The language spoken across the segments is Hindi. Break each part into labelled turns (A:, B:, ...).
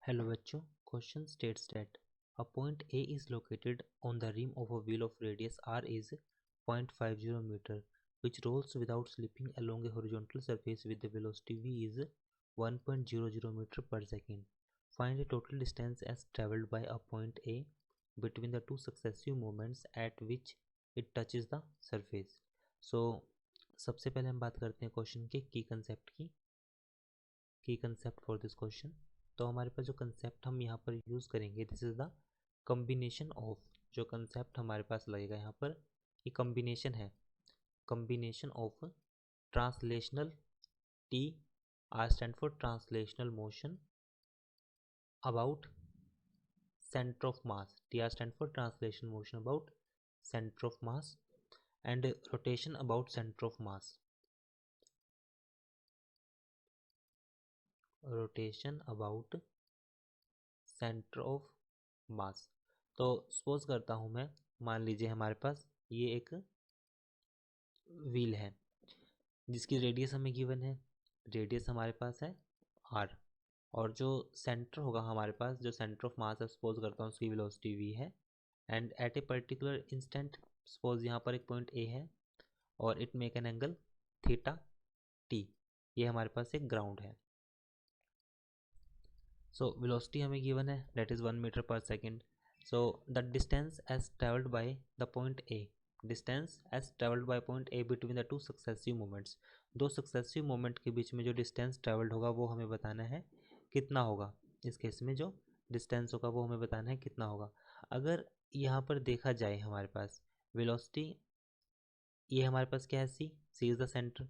A: Hello बच्चों, question states that a point A is located on the rim of a wheel of radius r is 0.50 meter, which rolls without slipping along a horizontal surface with the velocity v is 1.00 meter per second. Find the total distance as traveled by a point A between the two successive moments at which it touches the surface. So सबसे पहले हम बात करते हैं क्वेश्चन के की कंसेप्ट फॉर दिस क्वेश्चन. तो हमारे पास जो कंसेप्ट हम यहाँ पर यूज़ करेंगे, this is the combination of. जो कंसेप्ट हमारे पास लगेगा यहाँ पर, ये कम्बिनेशन है, combination of translational T, R stand for translational motion about centre of mass, T R stand for translation motion about centre of mass, and rotation about centre of mass, rotation about centre of mass. तो सपोज करता हूँ मैं, मान लीजिए हमारे पास ये एक व्हील है जिसकी रेडियस हमें गिवन है. रेडियस हमारे पास है आर, और जो सेंटर होगा हमारे पास, जो सेंटर ऑफ मास है, सपोज करता हूँ उसकी वेलोसिटी वी है. And at a particular instant, suppose यहाँ पर एक पॉइंट ए है और it make an angle theta T. ये हमारे पास एक ग्राउंड है. So velocity हमें given है, that is 1 meter per second. So the distance as traveled by the point A, distance as traveled by point A between the two successive moments, दो successive moment के बीच में जो distance traveled होगा वो हमें बताना है कितना होगा. इस केस में जो distance होगा वो हमें बताना है कितना होगा. अगर यहाँ पर देखा जाए हमारे पास velocity, ये हमारे पास क्या है, C is the center.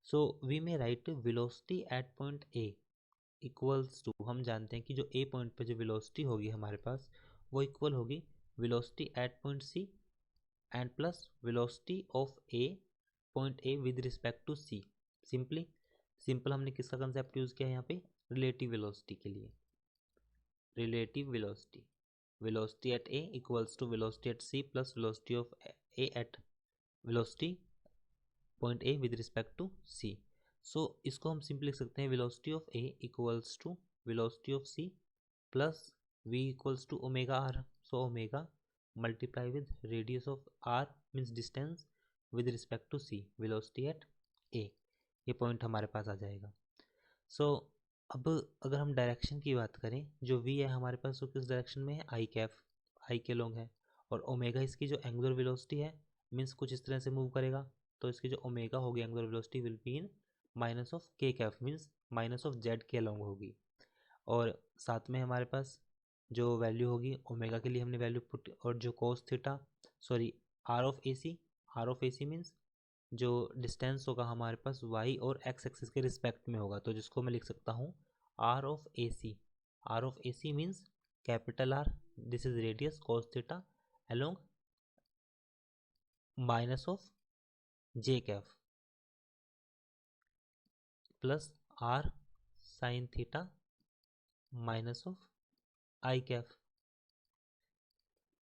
A: So we may write velocity at point A equals to, हम जानते हैं कि जो ए पॉइंट पे जो वेलोसिटी होगी हमारे पास वो इक्वल होगी velocity at point C and plus velocity of a point A with respect to C. Simple हमने किसका कंसेप्ट यूज़ किया है यहाँ पे, रिलेटिव वेलोसिटी के लिए. Relative velocity, velocity at A equals to velocity at C plus velocity of A at velocity point A with respect to C. So इसको हम सिंपली लिख सकते हैं velocity of A equals to velocity of C plus V equals to omega R. So omega multiply with radius of R means distance with respect to C, velocity at A. ये पॉइंट हमारे पास आ जाएगा. सो अब अगर हम डायरेक्शन की बात करें, जो वी है हमारे पास वो किस डायरेक्शन में है, आई कैफ, आई के लॉन्ग है. और ओमेगा इसकी जो एंगुलर वेलोसिटी है मीन्स कुछ इस तरह से मूव करेगा, तो इसकी जो ओमेगा होगी angular velocity will be in minus of K cap means minus of Z K along होगी. और साथ में हमारे पास जो वैल्यू होगी ओमेगा के लिए हमने वैल्यू पुट, और जो cos theta sorry R of A C means जो डिस्टेंस होगा हमारे पास वाई और एक्स एक्सिस के रिस्पेक्ट में होगा, तो जिसको मैं लिख सकता हूँ R of A C. R of A C means capital R, this is radius cos theta along minus of J cap plus R sine theta minus of I cap,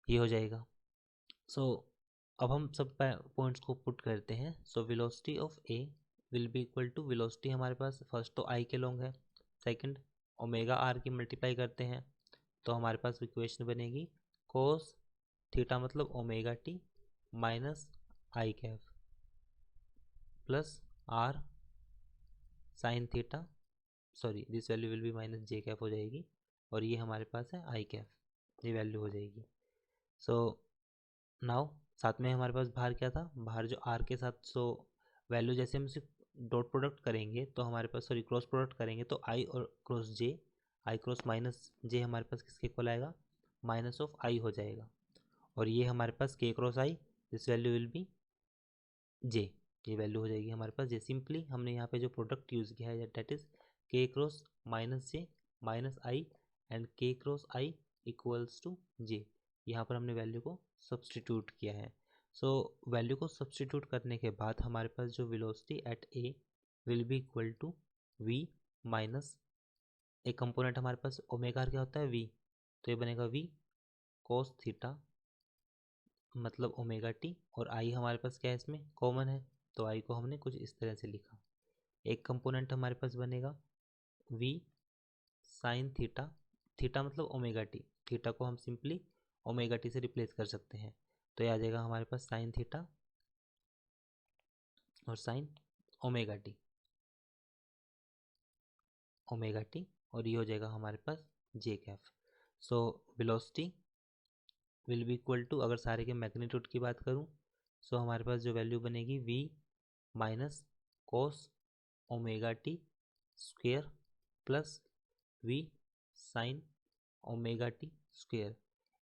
A: ये हो जाएगा. सो अब हम सब पॉइंट्स को पुट करते हैं. So velocity of A will be equal to, velocity हमारे पास फर्स्ट तो आई के लॉन्ग है, सेकंड ओमेगा आर की मल्टीप्लाई करते हैं तो हमारे पास इक्वेशन बनेगी कोस थीटा मतलब omega T minus I cap plus R sine theta, sorry this value will be minus J cap हो जाएगी, और ये हमारे पास है आई कैफ, ये वैल्यू हो जाएगी. सो नाउ साथ में हमारे पास बाहर क्या था, बाहर जो आर के साथ, सो वैल्यू जैसे हम सिर्फ डॉट प्रोडक्ट करेंगे तो हमारे पास, सॉरी क्रॉस प्रोडक्ट करेंगे तो आई और क्रॉस जे, आई क्रॉस माइनस जे हमारे पास किसके इक्वल आएगा, माइनस ऑफ आई हो जाएगा. और ये हमारे पास के cross I, this value will be J, ये वैल्यू हो जाएगी हमारे पास. ये सिंपली हमने यहाँ पे जो प्रोडक्ट यूज़ किया है डेट इज के cross minus J minus I and के क्रॉस आई इक्वल्स टू जे. यहाँ पर हमने वैल्यू को सब्सटीट्यूट किया है. सो वैल्यू को सब्सटीट्यूट करने के बाद हमारे पास जो velocity at A will be equal to V minus एक कंपोनेंट हमारे पास ओमेगा आर क्या होता है वी, तो ये बनेगा वी कोस थीटा मतलब ओमेगा टी, और आई हमारे पास क्या है इसमें कॉमन है, तो आई को हमने कुछ इस तरह से लिखा. एक कंपोनेंट हमारे पास बनेगा वी साइन थीटा थीटा मतलब ओमेगा टी, थीटा को हम सिंपली ओमेगा टी से रिप्लेस कर सकते हैं, तो ये आ जाएगा हमारे पास साइन थीटा और sine omega T, omega T, और ये हो जाएगा हमारे पास J cap. So velocity will be equal to, अगर सारे के मैग्नीट्यूड की बात करूं, सो हमारे पास जो वैल्यू बनेगी v minus cos omega T square plus v sine omega T square,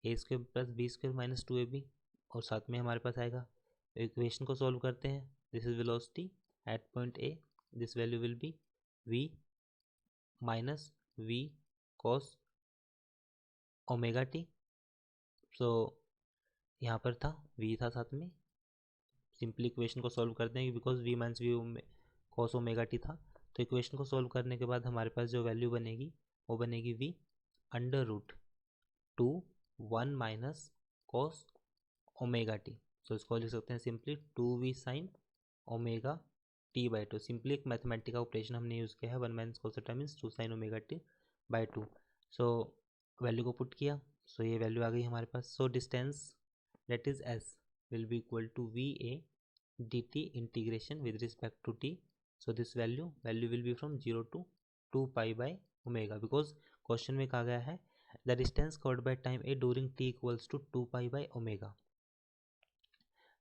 A: A square plus B square minus 2ab, और साथ में हमारे पास आएगा, इक्वेशन को सॉल्व करते हैं, this is velocity at point A, this value will be v minus v cos omega T. So यहाँ पर था v था साथ में, सिंपली इक्वेशन को सॉल्व करते हैं because v minus V cos omega T था, तो इक्वेशन को सॉल्व करने के बाद हमारे पास जो वैल्यू बनेगी वो बनेगी v under root 2 1 minus cos omega T. So इसको लिख सकते हैं simply 2v sine omega T by 2, simply एक मैथमेटिकल ऑपरेशन हमने यूज़ किया है, 1 minus cos theta means 2 sine omega T by 2। So value को पुट किया, सो ये वैल्यू आ गई हमारे पास। So distance that is s will be equal to va dt integration with respect to t, so this value will be from 0 to 2 pi by omega, because question में कहा गया है the distance covered by time a during t equals to 2 pi by omega।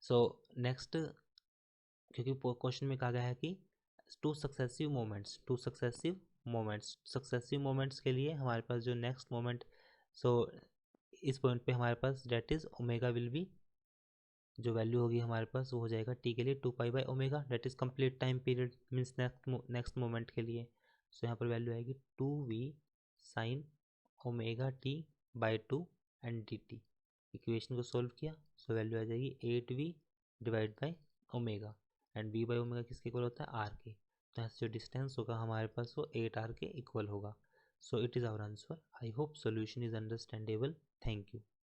A: so next, क्योंकि क्वेश्चन में कहा गया है कि टू सक्सेसिव मोमेंट्स के लिए हमारे पास जो नेक्स्ट मोमेंट, सो इस पॉइंट पे हमारे पास that is omega will be, जो वैल्यू होगी हमारे पास वो हो जाएगा टी के लिए 2 pi by omega, that is complete time period means next moment के लिए। सो यहाँ पर वैल्यू आएगी 2v sine omega T by 2 and D T. Equation को सोल्व किया, सो वैल्यू आ जाएगी 8v divide by omega, and v by omega किसके इक्वल होता है, r के, तो यहाँ से जो डिस्टेंस होगा हमारे पास वो 8r के इक्वल होगा। So it is our answer. I hope solution is understandable. Thank you.